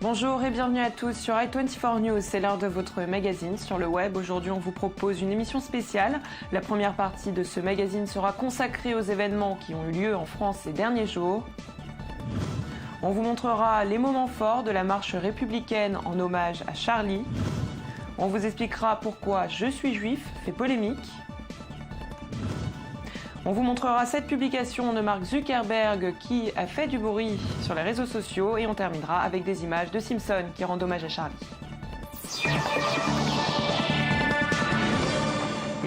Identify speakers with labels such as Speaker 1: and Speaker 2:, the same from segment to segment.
Speaker 1: Bonjour et bienvenue à tous sur i24 News, c'est l'heure de votre magazine sur le web. Aujourd'hui, on vous propose une émission spéciale. La première partie de ce magazine sera consacrée aux événements qui ont eu lieu en France ces derniers jours. On vous montrera les moments forts de la marche républicaine en hommage à Charlie. On vous expliquera pourquoi Je suis juif fait polémique. On vous montrera cette publication de Mark Zuckerberg qui a fait du bruit sur les réseaux sociaux et on terminera avec des images de Simpson qui rendent hommage à Charlie.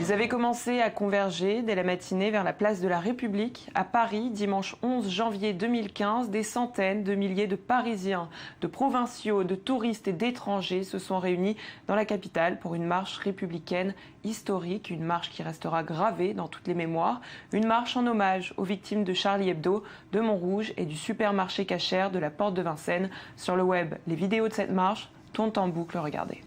Speaker 1: Ils avaient commencé à converger dès la matinée vers la place de la République. À Paris, dimanche 11 janvier 2015, des centaines de milliers de Parisiens, de provinciaux, de touristes et d'étrangers se sont réunis dans la capitale pour une marche républicaine historique, une marche qui restera gravée dans toutes les mémoires, une marche en hommage aux victimes de Charlie Hebdo, de Montrouge et du supermarché cachère de la Porte de Vincennes. Sur le web, les vidéos de cette marche tournent en boucle, regardez.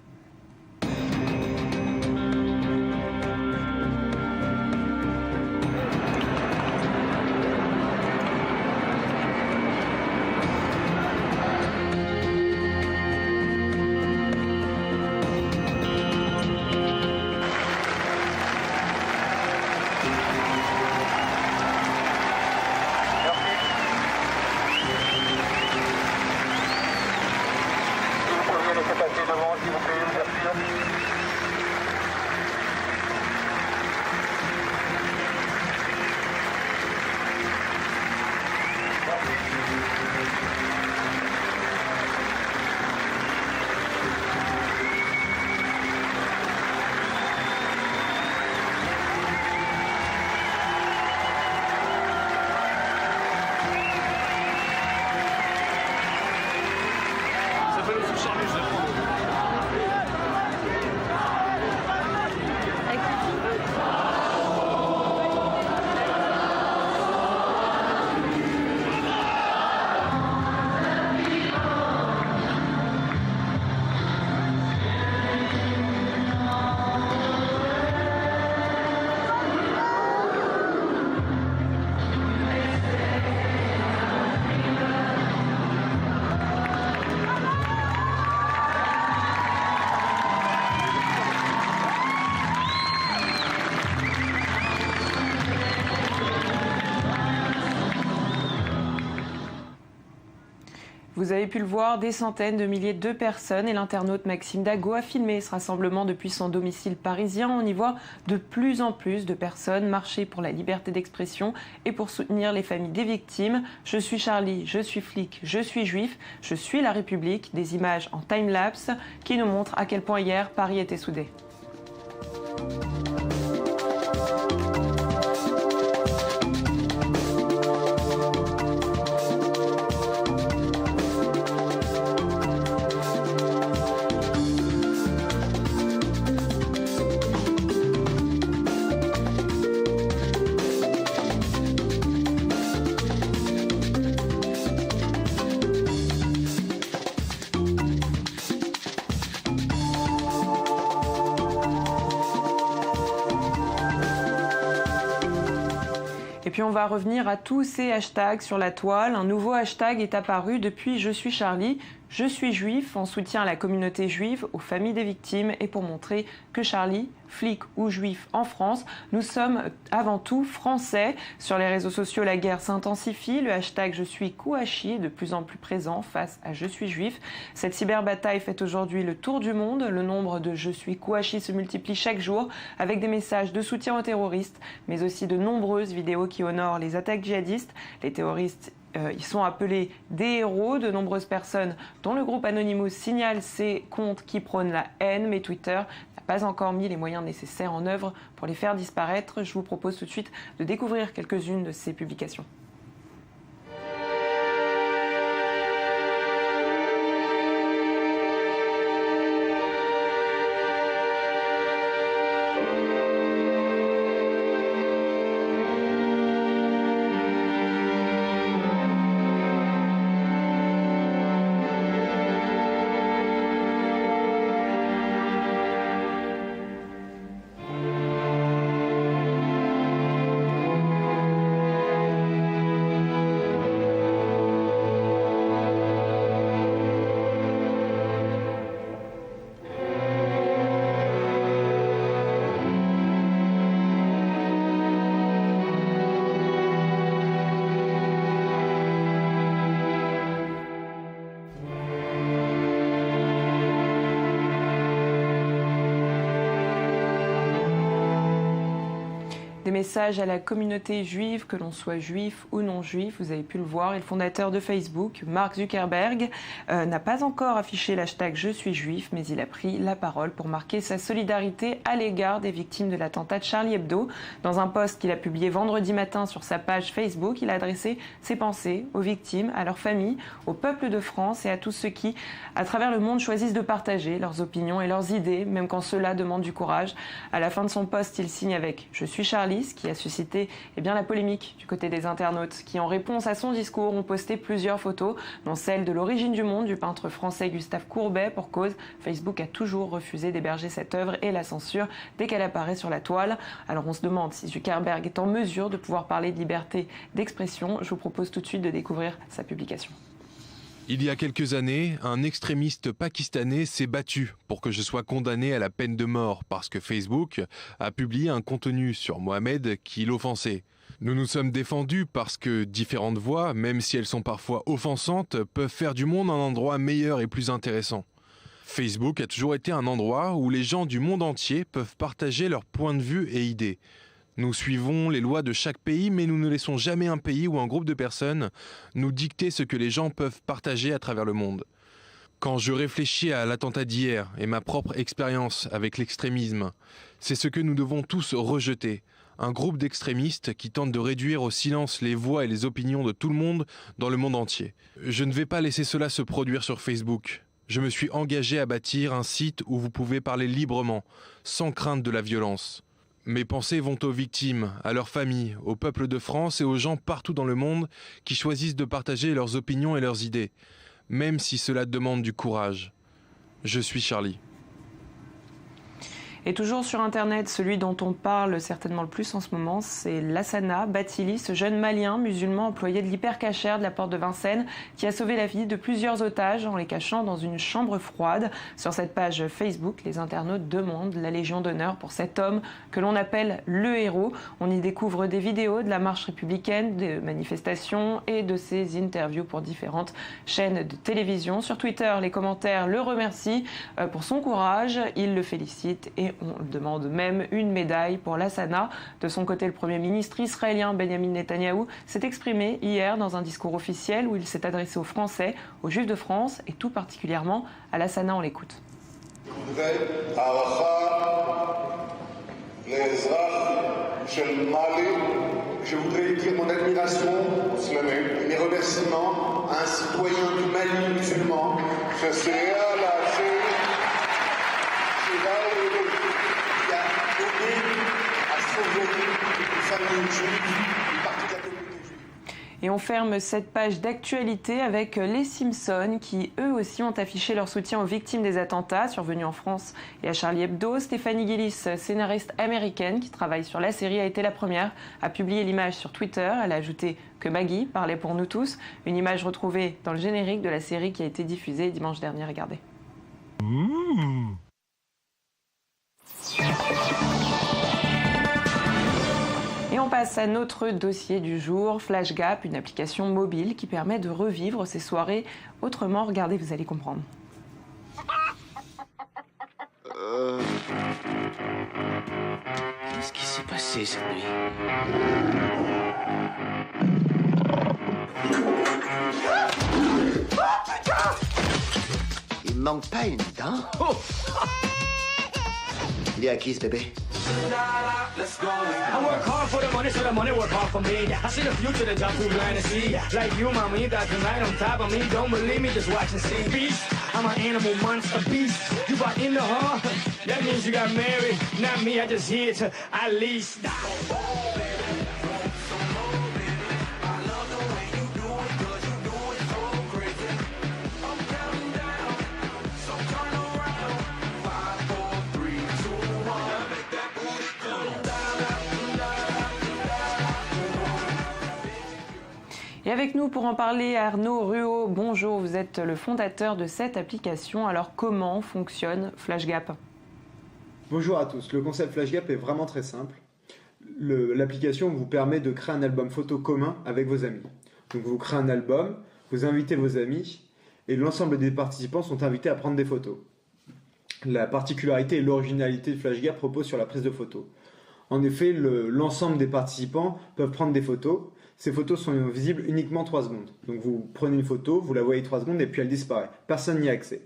Speaker 1: Vous avez pu le voir, des centaines de milliers de personnes et l'internaute Maxime Dago a filmé ce rassemblement depuis son domicile parisien. On y voit de plus en plus de personnes marcher pour la liberté d'expression et pour soutenir les familles des victimes. Je suis Charlie, je suis flic, je suis juif, je suis la République. Des images en time-lapse qui nous montrent à quel point hier Paris était soudé. Et puis on va revenir à tous ces hashtags sur la toile. Un nouveau hashtag est apparu depuis Je suis Charlie. Je suis juif en soutien à la communauté juive, aux familles des victimes et pour montrer que Charlie, flic ou juif en France, nous sommes avant tout français. Sur les réseaux sociaux, la guerre s'intensifie. Le hashtag Je suis Kouachi est de plus en plus présent face à Je suis juif. Cette cyberbataille fait aujourd'hui le tour du monde. Le nombre de Je suis Kouachi se multiplie chaque jour avec des messages de soutien aux terroristes, mais aussi de nombreuses vidéos qui honorent les attaques djihadistes. Les terroristes ils sont appelés des héros. De nombreuses personnes, dont le groupe Anonymous, signalent ces comptes qui prônent la haine, mais Twitter n'a pas encore mis les moyens nécessaires en œuvre pour les faire disparaître. Je vous propose tout de suite de découvrir quelques-unes de ces publications. Des messages à la communauté juive, que l'on soit juif ou non juif, vous avez pu le voir. Et le fondateur de Facebook, Mark Zuckerberg, n'a pas encore affiché l'hashtag « Je suis juif », mais il a pris la parole pour marquer sa solidarité à l'égard des victimes de l'attentat de Charlie Hebdo. Dans un post qu'il a publié vendredi matin sur sa page Facebook, il a adressé ses pensées aux victimes, à leurs familles, au peuple de France et à tous ceux qui, à travers le monde, choisissent de partager leurs opinions et leurs idées, même quand cela demande du courage. À la fin de son post, il signe avec « Je suis Charlie », ce qui a suscité la polémique du côté des internautes qui, en réponse à son discours, ont posté plusieurs photos, dont celle de l'origine du monde du peintre français Gustave Courbet. Pour cause, Facebook a toujours refusé d'héberger cette œuvre et la censure dès qu'elle apparaît sur la toile. Alors on se demande si Zuckerberg est en mesure de pouvoir parler de liberté d'expression. Je vous propose tout de suite de découvrir sa publication.
Speaker 2: Il y a quelques années, un extrémiste pakistanais s'est battu pour que je sois condamné à la peine de mort parce que Facebook a publié un contenu sur Mohamed qui l'offensait. Nous nous sommes défendus parce que différentes voix, même si elles sont parfois offensantes, peuvent faire du monde un endroit meilleur et plus intéressant. Facebook a toujours été un endroit où les gens du monde entier peuvent partager leurs points de vue et idées. Nous suivons les lois de chaque pays, mais nous ne laissons jamais un pays ou un groupe de personnes nous dicter ce que les gens peuvent partager à travers le monde. Quand je réfléchis à l'attentat d'hier et ma propre expérience avec l'extrémisme, c'est ce que nous devons tous rejeter. Un groupe d'extrémistes qui tentent de réduire au silence les voix et les opinions de tout le monde dans le monde entier. Je ne vais pas laisser cela se produire sur Facebook. Je me suis engagé à bâtir un site où vous pouvez parler librement, sans crainte de la violence. Mes pensées vont aux victimes, à leurs familles, au peuple de France et aux gens partout dans le monde qui choisissent de partager leurs opinions et leurs idées, même si cela demande du courage. Je suis Charlie.
Speaker 1: Et toujours sur Internet, celui dont on parle certainement le plus en ce moment, c'est Lassana Bathily, ce jeune malien musulman employé de l'hypercachère de la porte de Vincennes, qui a sauvé la vie de plusieurs otages en les cachant dans une chambre froide. Sur cette page Facebook, les internautes demandent la Légion d'honneur pour cet homme que l'on appelle le héros. On y découvre des vidéos de la marche républicaine, des manifestations et de ses interviews pour différentes chaînes de télévision. Sur Twitter, les commentaires le remercient pour son courage, ils le félicitent et on demande même une médaille pour Lassana. De son côté, le Premier ministre israélien Benjamin Netanyahou s'est exprimé hier dans un discours officiel où il s'est adressé aux Français, aux Juifs de France et tout particulièrement à Lassana. On l'écoute.
Speaker 3: Je voudrais dire mon admiration, et mes remerciements à un citoyen du Mali musulman,
Speaker 1: Et on ferme cette page d'actualité avec les Simpsons qui eux aussi ont affiché leur soutien aux victimes des attentats survenus en France et à Charlie Hebdo. Stephanie Gillis, scénariste américaine qui travaille sur la série, a été la première à publier l'image sur Twitter. Elle a ajouté que Maggie parlait pour nous tous, une image retrouvée dans le générique de la série qui a été diffusée dimanche dernier. Regardez. Et on passe à notre dossier du jour, FlashGap, une application mobile qui permet de revivre ses soirées autrement. Regardez, vous allez comprendre.
Speaker 4: Qu'est-ce qui s'est passé cette nuit?
Speaker 5: Il me manque pas une dent. Oh. Il est à qui ce bébé?
Speaker 6: I work hard for the money, so the money work hard for me. I see the future, the job too blind to see. Like you, mama, you got the night on top of me. Don't believe me, just watch and see. Beast, I'm an animal monster beast. You bought into her, that means you got married. Not me, I just here to at least.
Speaker 1: Et avec nous pour en parler, Arnaud Ruot. Bonjour, vous êtes le fondateur de cette application. Alors comment fonctionne FlashGap ?
Speaker 7: Bonjour à tous, le concept FlashGap est vraiment très simple. L'application vous permet de créer un album photo commun avec vos amis. Donc vous créez un album, vous invitez vos amis et l'ensemble des participants sont invités à prendre des photos. La particularité et l'originalité de FlashGap repose sur la prise de photos. En effet, l'ensemble des participants peuvent prendre des photos. Ces photos sont visibles uniquement 3 secondes. Donc vous prenez une photo, vous la voyez 3 secondes et puis elle disparaît. Personne n'y a accès.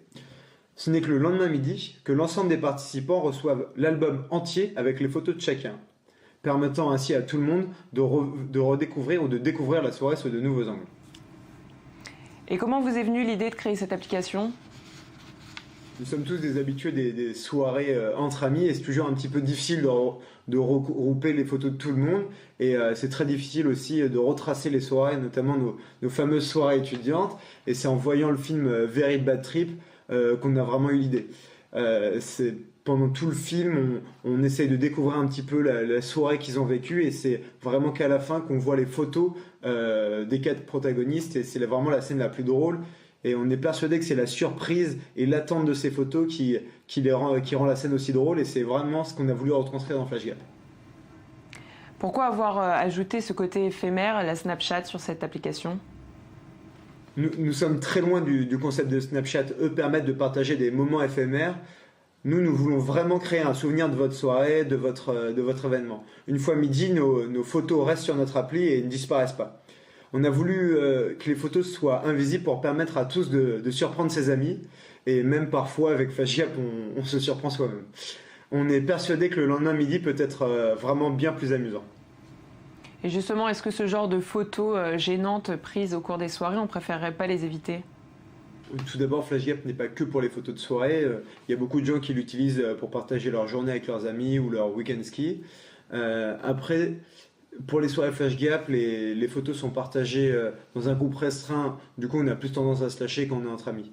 Speaker 7: Ce n'est que le lendemain midi que l'ensemble des participants reçoivent l'album entier avec les photos de chacun, permettant ainsi à tout le monde de redécouvrir ou de découvrir la soirée sous de nouveaux angles.
Speaker 1: Et comment vous est venue l'idée de créer cette application ?
Speaker 7: Nous sommes tous des habitués des soirées entre amis et c'est toujours un petit peu difficile de regrouper les photos de tout le monde et c'est très difficile aussi de retracer les soirées, notamment nos fameuses soirées étudiantes, et c'est en voyant le film Very Bad Trip qu'on a vraiment eu l'idée. Pendant tout le film, on essaye de découvrir un petit peu la soirée qu'ils ont vécue et c'est vraiment qu'à la fin qu'on voit les photos des 4 protagonistes et c'est vraiment la scène la plus drôle. Et on est persuadé que c'est la surprise et l'attente de ces photos qui rend la scène aussi drôle. Et c'est vraiment ce qu'on a voulu retranscrire dans Flash Gap.
Speaker 1: Pourquoi avoir ajouté ce côté éphémère, la Snapchat, sur cette application ?
Speaker 7: Nous sommes très loin du concept de Snapchat. Eux permettent de partager des moments éphémères. Nous voulons vraiment créer un souvenir de votre soirée, de votre événement. Une fois midi, nos photos restent sur notre appli et ne disparaissent pas. On a voulu que les photos soient invisibles pour permettre à tous de surprendre ses amis. Et même parfois, avec Flash Gap, on se surprend soi-même. On est persuadé que le lendemain midi peut être vraiment bien plus amusant.
Speaker 1: Et justement, est-ce que ce genre de photos gênantes prises au cours des soirées, on ne préférerait pas les éviter ?
Speaker 7: Tout d'abord, Flash Gap n'est pas que pour les photos de soirée. Il y a beaucoup de gens qui l'utilisent pour partager leur journée avec leurs amis ou leur week-end ski. Après, pour les soirées Flash Gap, les photos sont partagées dans un groupe restreint. Du coup, on a plus tendance à se lâcher quand on est entre amis.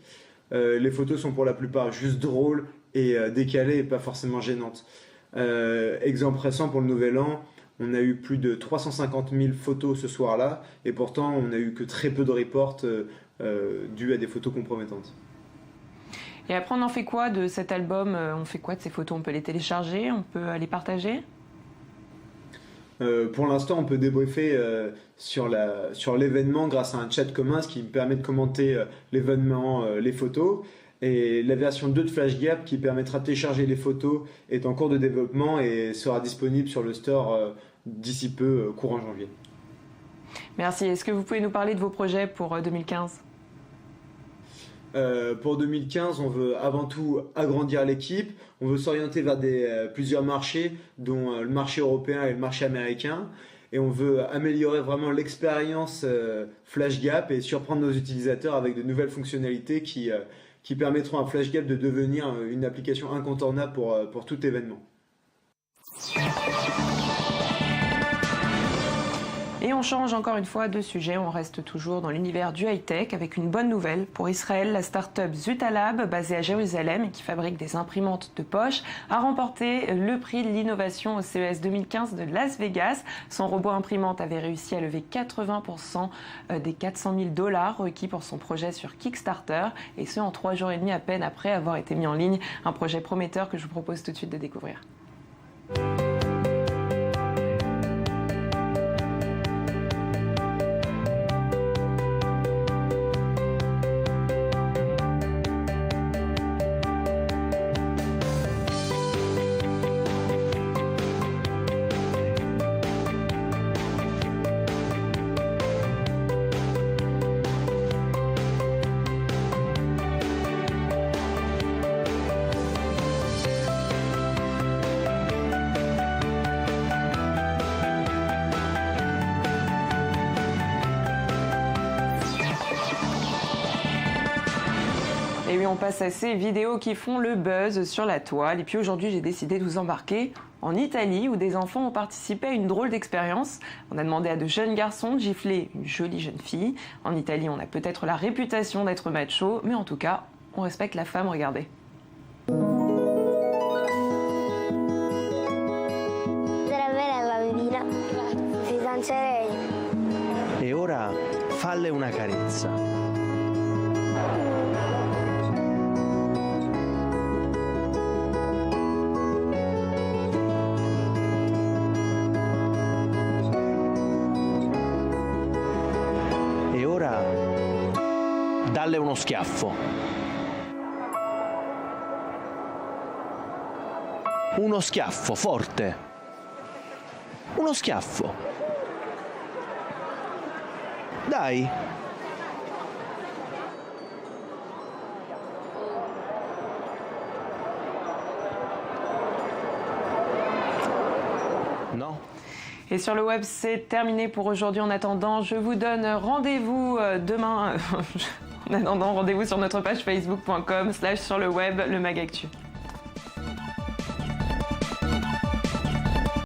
Speaker 7: Les photos sont pour la plupart juste drôles et décalées et pas forcément gênantes. Exemple récent pour le Nouvel An, on a eu plus de 350 000 photos ce soir-là et pourtant on n'a eu que très peu de reports dus à des photos compromettantes.
Speaker 1: Et après, on en fait quoi de cet album ? On fait quoi de ces photos ? On peut les télécharger ? On peut les partager ?
Speaker 7: Pour l'instant, on peut débriefer sur l'événement grâce à un chat commun, ce qui permet de commenter l'événement, les photos. Et la version 2 de Flash Gap, qui permettra de télécharger les photos, est en cours de développement et sera disponible sur le store d'ici peu, courant janvier.
Speaker 1: Merci. Est-ce que vous pouvez nous parler de vos projets pour 2015 ?
Speaker 7: Pour 2015, on veut avant tout agrandir l'équipe. On veut s'orienter vers plusieurs marchés, dont le marché européen et le marché américain. Et on veut améliorer vraiment l'expérience Flash Gap et surprendre nos utilisateurs avec de nouvelles fonctionnalités qui permettront à Flash Gap de devenir une application incontournable pour tout événement.
Speaker 1: Et on change encore une fois de sujet, on reste toujours dans l'univers du high-tech avec une bonne nouvelle pour Israël. La start-up Zutalab, basée à Jérusalem et qui fabrique des imprimantes de poche, a remporté le prix de l'innovation au CES 2015 de Las Vegas. Son robot imprimante avait réussi à lever 80% des $400 000 requis pour son projet sur Kickstarter, et ce en 3 jours et demi à peine après avoir été mis en ligne. Un projet prometteur que je vous propose tout de suite de découvrir. Et oui, on passe à ces vidéos qui font le buzz sur la toile. Et puis aujourd'hui, j'ai décidé de vous embarquer en Italie, où des enfants ont participé à une drôle d'expérience. On a demandé à de jeunes garçons de gifler une jolie jeune fille. En Italie, on a peut-être la réputation d'être macho, mais en tout cas, on respecte la femme. Regardez.
Speaker 4: E ora falle una carezza. E ora dalle uno schiaffo. Uno schiaffo forte. Uno schiaffo. Dai. No.
Speaker 1: Et sur le web, c'est terminé pour aujourd'hui. En attendant, je vous donne rendez-vous demain. En attendant, rendez-vous sur notre page facebook.com/sur le web, le Mag Actu.